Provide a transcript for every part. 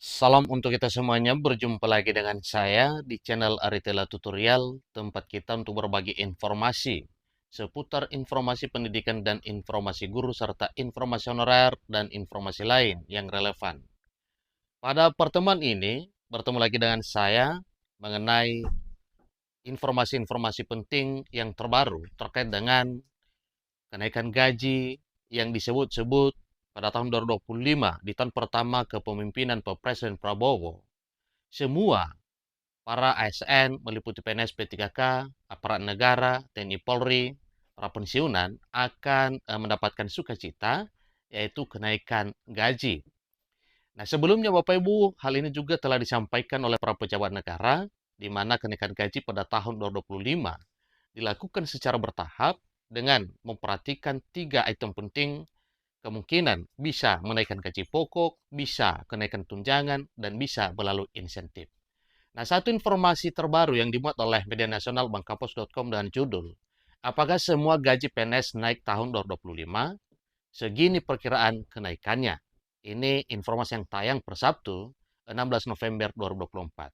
Salam untuk kita semuanya, berjumpa lagi dengan saya di channel Aritela Tutorial, tempat kita untuk berbagi informasi seputar informasi pendidikan dan informasi guru serta informasi honorer dan informasi lain yang relevan. Pada pertemuan ini, bertemu lagi dengan saya mengenai informasi-informasi penting yang terbaru terkait dengan kenaikan gaji yang disebut-sebut pada tahun 2025 di tahun pertama kepemimpinan Pak Presiden Prabowo. Semua para ASN meliputi PNS P3K, aparat negara, TNI Polri, para pensiunan akan mendapatkan sukacita, yaitu kenaikan gaji. Nah, sebelumnya Bapak Ibu, hal ini juga telah disampaikan oleh para pejabat negara, di mana kenaikan gaji pada tahun 2025 dilakukan secara bertahap dengan memperhatikan 3 item penting, kemungkinan bisa menaikkan gaji pokok, bisa kenaikan tunjangan, dan bisa melalui insentif. Nah, satu informasi terbaru yang dimuat oleh media nasional bangkapos.com dengan judul, apakah semua gaji PNS naik tahun 2025? Segini perkiraan kenaikannya. Ini informasi yang tayang per Sabtu, 16 November 2024.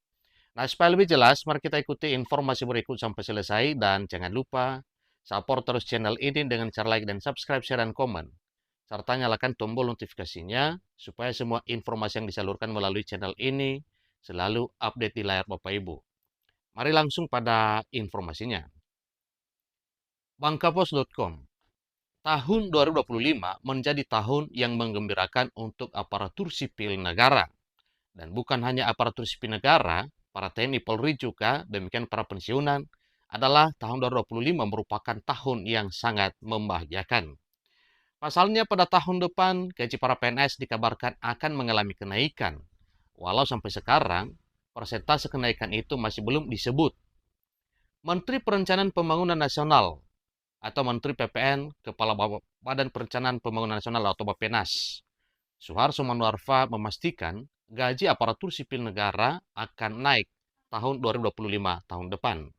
Nah, supaya lebih jelas, mari kita ikuti informasi berikut sampai selesai, dan jangan lupa support terus channel ini dengan cara like dan subscribe, share, dan komen. Serta nyalakan tombol notifikasinya supaya semua informasi yang disalurkan melalui channel ini selalu update di layar Bapak Ibu. Mari langsung pada informasinya. Bangkapos.com. Tahun 2025 menjadi tahun yang menggembirakan untuk aparatur sipil negara. Dan bukan hanya aparatur sipil negara, para TNI Polri juga, demikian para pensiunan, adalah tahun 2025 merupakan tahun yang sangat membahagiakan. Pasalnya pada tahun depan, gaji para PNS dikabarkan akan mengalami kenaikan. Walau sampai sekarang, persentase kenaikan itu masih belum disebut. Menteri Perencanaan Pembangunan Nasional atau Menteri PPN, Kepala Badan Perencanaan Pembangunan Nasional atau Bappenas, Suharso Manoarfa memastikan gaji aparatur sipil negara akan naik tahun 2025 tahun depan.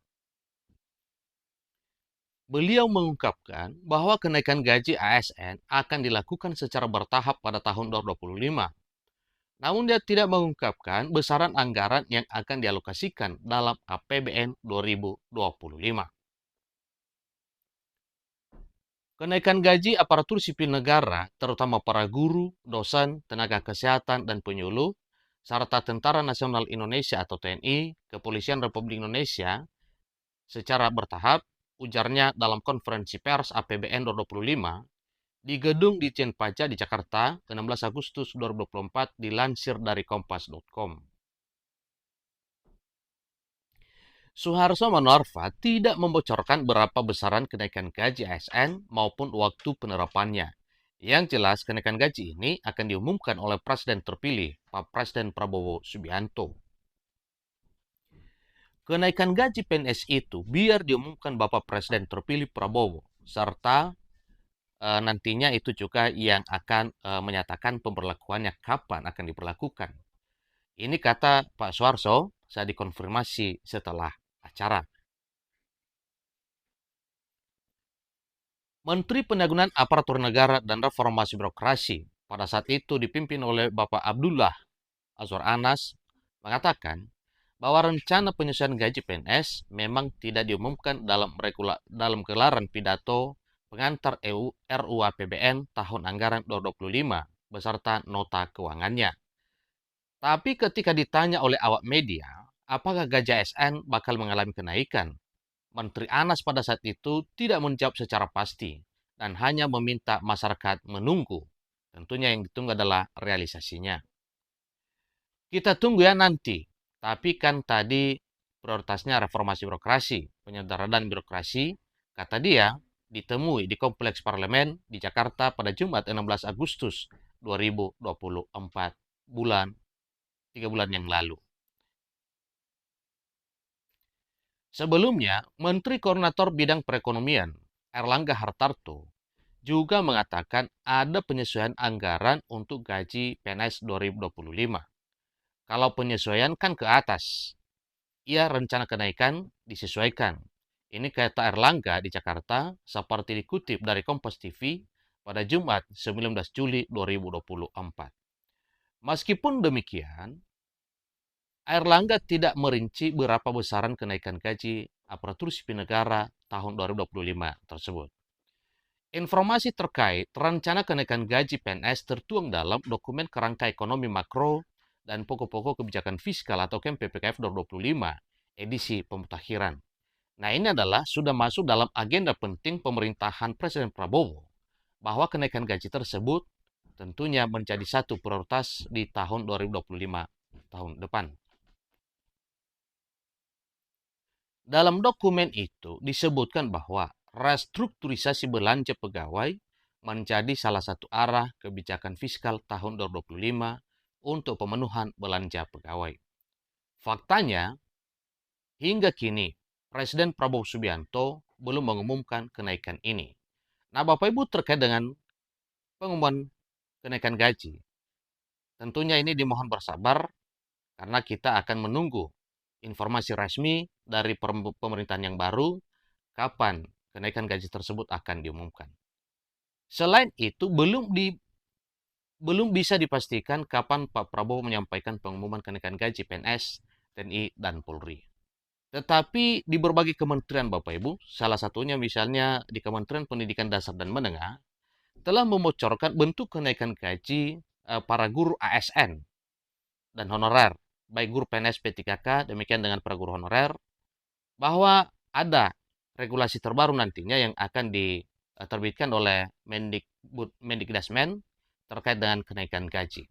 Beliau mengungkapkan bahwa kenaikan gaji ASN akan dilakukan secara bertahap pada tahun 2025. Namun dia tidak mengungkapkan besaran anggaran yang akan dialokasikan dalam APBN 2025. Kenaikan gaji aparatur sipil negara, terutama para guru, dosen, tenaga kesehatan, dan penyuluh, serta Tentara Nasional Indonesia atau TNI, Kepolisian Republik Indonesia, secara bertahap, ujarnya dalam konferensi pers APBN 2025 di gedung Ditjen Pajak di Jakarta, 16 Agustus 2024, dilansir dari kompas.com. Suharso Manoarfa tidak membocorkan berapa besaran kenaikan gaji ASN maupun waktu penerapannya. Yang jelas, kenaikan gaji ini akan diumumkan oleh Presiden terpilih, Pak Presiden Prabowo Subianto. Kenaikan gaji PNS itu biar diumumkan Bapak Presiden terpilih Prabowo, serta nantinya itu juga yang akan menyatakan pemberlakuannya kapan akan diberlakukan. Ini kata Pak Suharso, saya dikonfirmasi setelah acara. Menteri Pendayagunaan Aparatur Negara dan Reformasi Birokrasi pada saat itu dipimpin oleh Bapak Abdullah Azwar Anas mengatakan bahwa rencana penyesuaian gaji PNS memang tidak diumumkan dalam gelaran pidato pengantar RUU APBN tahun anggaran 2025 beserta nota keuangannya. Tapi ketika ditanya oleh awak media, apakah gaji ASN bakal mengalami kenaikan? Menteri Anas pada saat itu tidak menjawab secara pasti dan hanya meminta masyarakat menunggu. Tentunya yang ditunggu adalah realisasinya. Kita tunggu ya nanti. Tapi kan tadi prioritasnya reformasi birokrasi, penyederhanaan birokrasi, kata dia, ditemui di Kompleks Parlemen di Jakarta pada Jumat 16 Agustus 2024, 3 bulan yang lalu. Sebelumnya, Menteri Koordinator Bidang Perekonomian, Erlangga Hartarto, juga mengatakan ada penyesuaian anggaran untuk gaji PNS 2025. Kalau penyesuaian kan ke atas, ia rencana kenaikan disesuaikan. Ini kata Erlangga di Jakarta seperti dikutip dari Kompas TV pada Jumat 19 Juli 2024. Meskipun demikian, Airlangga tidak merinci berapa besaran kenaikan gaji aparatur sipil negara tahun 2025 tersebut. Informasi terkait rencana kenaikan gaji PNS tertuang dalam dokumen kerangka ekonomi makro dan pokok-pokok kebijakan fiskal atau KMPPKF 2025 edisi pemutakhiran. Nah, ini adalah sudah masuk dalam agenda penting pemerintahan Presiden Prabowo bahwa kenaikan gaji tersebut tentunya menjadi satu prioritas di tahun 2025 tahun depan. Dalam dokumen itu disebutkan bahwa restrukturisasi belanja pegawai menjadi salah satu arah kebijakan fiskal tahun 2025 untuk pemenuhan belanja pegawai. Faktanya, hingga kini Presiden Prabowo Subianto belum mengumumkan kenaikan ini. Nah, Bapak Ibu, terkait dengan pengumuman kenaikan gaji, tentunya ini dimohon bersabar karena kita akan menunggu informasi resmi dari pemerintahan yang baru kapan kenaikan gaji tersebut akan diumumkan. Selain itu, belum bisa dipastikan kapan Pak Prabowo menyampaikan pengumuman kenaikan gaji PNS, TNI, dan Polri. Tetapi di berbagai kementerian Bapak Ibu, salah satunya misalnya di Kementerian Pendidikan Dasar dan Menengah, telah membocorkan bentuk kenaikan gaji para guru ASN dan honorer, baik guru PNS P3K, demikian dengan para guru honorer, bahwa ada regulasi terbaru nantinya yang akan diterbitkan oleh Mendikbudrismen terkait dengan kenaikan gaji.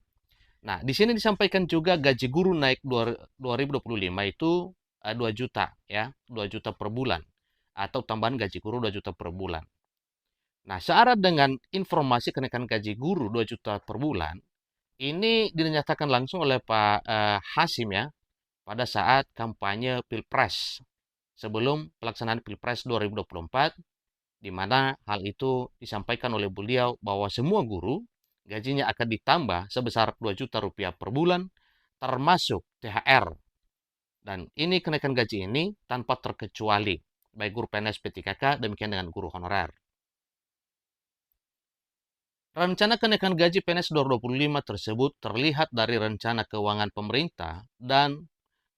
Nah, di sini disampaikan juga gaji guru naik 2025 itu 2 juta ya, 2 juta per bulan atau tambahan gaji guru 2 juta per bulan. Nah, syarat dengan informasi kenaikan gaji guru 2 juta per bulan ini dinyatakan langsung oleh Pak Hasim ya pada saat kampanye Pilpres sebelum pelaksanaan Pilpres 2024, di mana hal itu disampaikan oleh beliau bahwa semua guru gajinya akan ditambah sebesar 2 juta rupiah per bulan, termasuk THR. Dan ini kenaikan gaji ini tanpa terkecuali, baik guru PNS P3K, demikian dengan guru honorer. Rencana kenaikan gaji PNS 2025 tersebut terlihat dari rencana keuangan pemerintah dan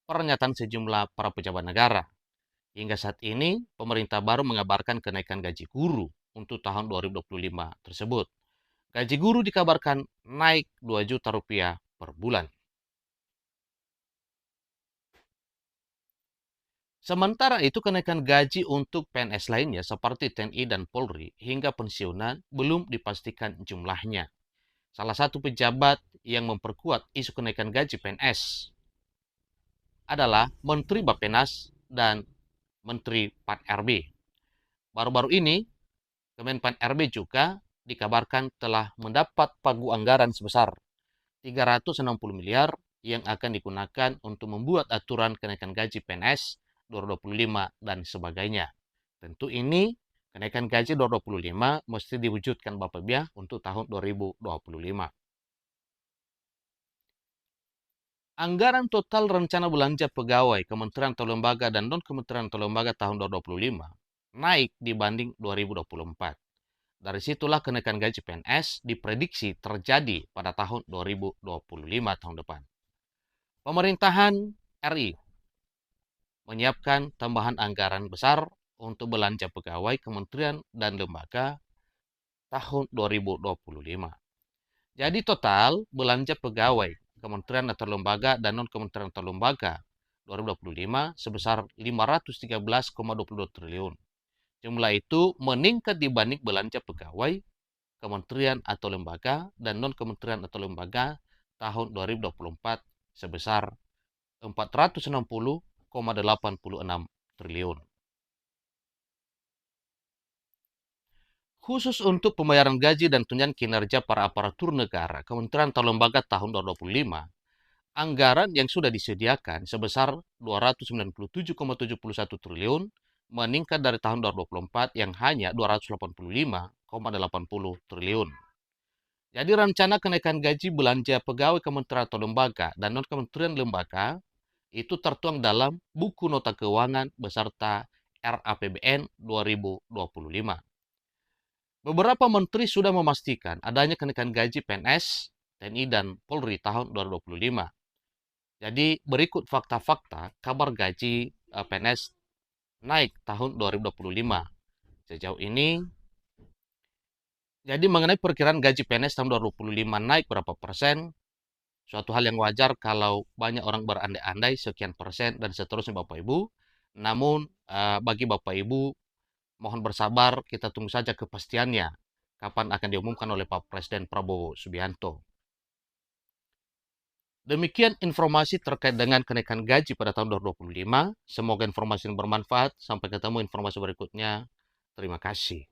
pernyataan sejumlah para pejabat negara. Hingga saat ini, pemerintah baru mengabarkan kenaikan gaji guru untuk tahun 2025 tersebut. Gaji guru dikabarkan naik 2 juta rupiah per bulan. Sementara itu, kenaikan gaji untuk PNS lainnya seperti TNI dan Polri hingga pensiunan belum dipastikan jumlahnya. Salah satu pejabat yang memperkuat isu kenaikan gaji PNS adalah Menteri Bappenas dan Menteri PAN-RB. Baru-baru ini, Kemenpan RB juga dikabarkan telah mendapat pagu anggaran sebesar 360 miliar yang akan digunakan untuk membuat aturan kenaikan gaji PNS 2025 dan sebagainya. Tentu ini kenaikan gaji 2025 mesti diwujudkan Bapak Ibu ya untuk tahun 2025. Anggaran total rencana belanja pegawai kementerian atau lembaga dan non-kementerian atau lembaga tahun 2025 naik dibanding 2024. Dari situlah kenaikan gaji PNS diprediksi terjadi pada tahun 2025 tahun depan. Pemerintahan RI menyiapkan tambahan anggaran besar untuk belanja pegawai kementerian dan lembaga tahun 2025. Jadi total belanja pegawai kementerian atau lembaga dan non-kementerian atau lembaga 2025 sebesar 513,22 triliun. Jumlah itu meningkat dibanding belanja pegawai kementerian atau lembaga dan non-kementerian atau lembaga tahun 2024 sebesar 460,86 triliun. Khusus untuk pembayaran gaji dan tunjangan kinerja para aparatur negara, kementerian atau lembaga tahun 2025, anggaran yang sudah disediakan sebesar 297,71 triliun meningkat dari tahun 2024 yang hanya 285,80 triliun. Jadi rencana kenaikan gaji belanja pegawai kementerian atau lembaga dan non-kementerian lembaga itu tertuang dalam buku nota keuangan beserta RAPBN 2025. Beberapa menteri sudah memastikan adanya kenaikan gaji PNS, TNI dan Polri tahun 2025. Jadi berikut fakta-fakta kabar gaji PNS naik tahun 2025. Sejauh ini, jadi mengenai perkiraan gaji PNS tahun 2025 naik berapa persen, suatu hal yang wajar kalau banyak orang berandai-andai sekian persen dan seterusnya Bapak Ibu. Namun bagi Bapak Ibu, mohon bersabar, kita tunggu saja kepastiannya kapan akan diumumkan oleh Pak Presiden Prabowo Subianto. Demikian informasi terkait dengan kenaikan gaji pada tahun 2025. Semoga informasi ini bermanfaat. Sampai ketemu informasi berikutnya. Terima kasih.